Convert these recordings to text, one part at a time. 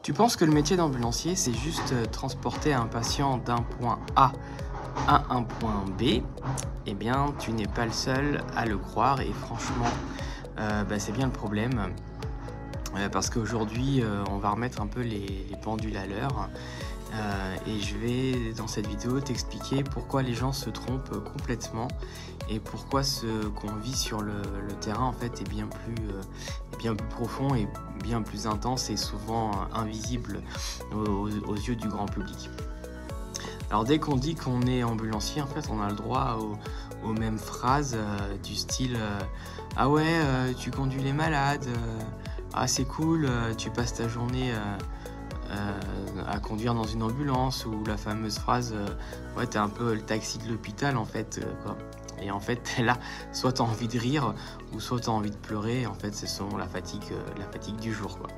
Tu penses que le métier d'ambulancier, c'est juste transporter un patient d'un point A à un point B? Eh bien, tu n'es pas le seul à le croire et franchement, c'est bien le problème. Parce qu'aujourd'hui, on va remettre un peu les pendules à l'heure. Et je vais, dans cette vidéo, t'expliquer pourquoi les gens se trompent complètement et pourquoi ce qu'on vit sur le terrain, en fait, est bien plus profond et bien plus intense et souvent invisible aux yeux du grand public. Alors, dès qu'on dit qu'on est ambulancier, en fait, on a le droit aux mêmes phrases du style ah ouais, tu conduis les malades, ah c'est cool, tu passes ta journée à conduire dans une ambulance, ou la fameuse phrase ouais, t'es un peu le taxi de l'hôpital en fait, quoi. Et en fait là, soit t'as envie de rire ou soit t'as envie de pleurer. En fait, c'est selon la fatigue du jour, quoi.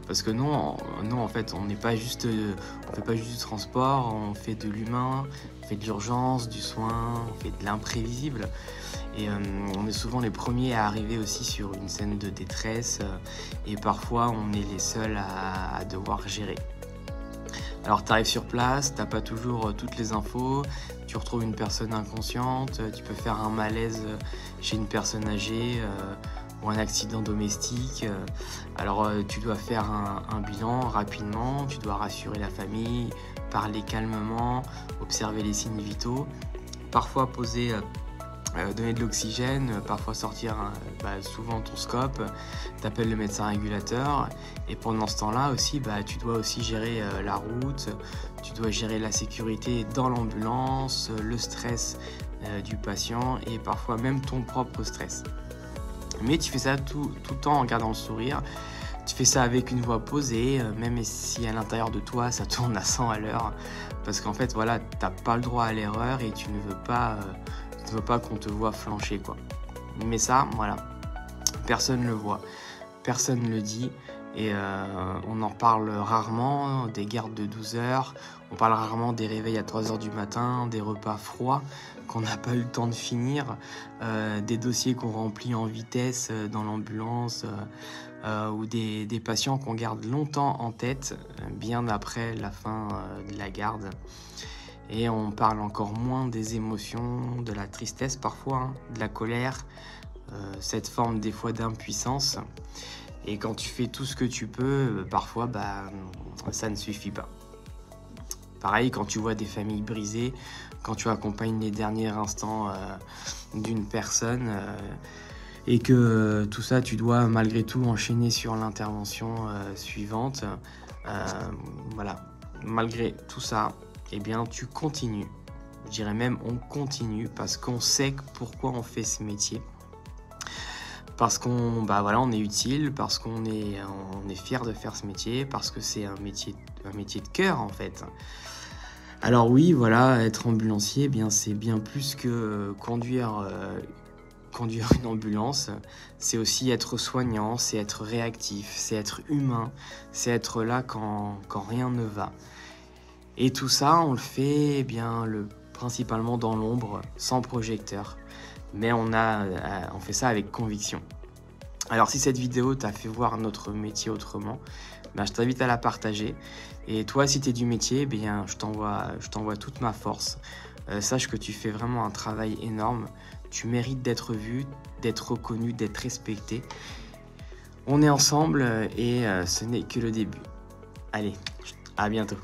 Parce que non, en fait, on n'est pas juste on fait pas juste du transport, on fait de l'humain, on fait de l'urgence, du soin, on fait de l'imprévisible. Et on est souvent les premiers à arriver aussi sur une scène de détresse, et parfois on est les seuls à devoir gérer. Alors tu arrives sur place, t'as pas toujours toutes les infos, tu retrouves une personne inconsciente, tu peux faire un malaise chez une personne âgée ou un accident domestique. Alors tu dois faire un bilan rapidement, tu dois rassurer la famille, parler calmement, observer les signes vitaux, parfois donner de l'oxygène, parfois sortir souvent ton scope, t'appelles le médecin régulateur, et pendant ce temps-là aussi, tu dois aussi gérer la route, tu dois gérer la sécurité dans l'ambulance, le stress du patient et parfois même ton propre stress. Mais tu fais ça tout le temps en gardant le sourire, tu fais ça avec une voix posée, même si à l'intérieur de toi ça tourne à 100 à l'heure, parce qu'en fait voilà, t'as pas le droit à l'erreur et tu ne veux pas qu'on te voit flancher, quoi. Mais ça, voilà, personne ne le voit, personne ne le dit, et on en parle rarement, des gardes de 12 heures, on parle rarement des réveils à 3 heures du matin, des repas froids qu'on n'a pas eu le temps de finir, des dossiers qu'on remplit en vitesse dans l'ambulance, ou des patients qu'on garde longtemps en tête, bien après la fin de la garde. Et on parle encore moins des émotions, de la tristesse parfois, de la colère, cette forme des fois d'impuissance. Et quand tu fais tout ce que tu peux, parfois ça ne suffit pas. Pareil, quand tu vois des familles brisées, quand tu accompagnes les derniers instants d'une personne, et que tout ça, tu dois malgré tout enchaîner sur l'intervention suivante. Voilà, malgré tout ça, eh bien tu continues. Je dirais même on continue parce qu'on sait pourquoi on fait ce métier. Parce qu'on on est utile, parce qu'on est fier de faire ce métier, parce que c'est un métier de cœur en fait. Alors oui, voilà, être ambulancier, eh bien c'est bien plus que conduire une ambulance. C'est aussi être soignant, c'est être réactif, c'est être humain, c'est être là quand rien ne va. Et tout ça, on le fait principalement dans l'ombre, sans projecteur. Mais on fait ça avec conviction. Alors si cette vidéo t'a fait voir notre métier autrement, je t'invite à la partager. Et toi, si tu es du métier, je t'envoie toute ma force. Sache que tu fais vraiment un travail énorme. Tu mérites d'être vu, d'être reconnu, d'être respecté. On est ensemble et ce n'est que le début. Allez, à bientôt.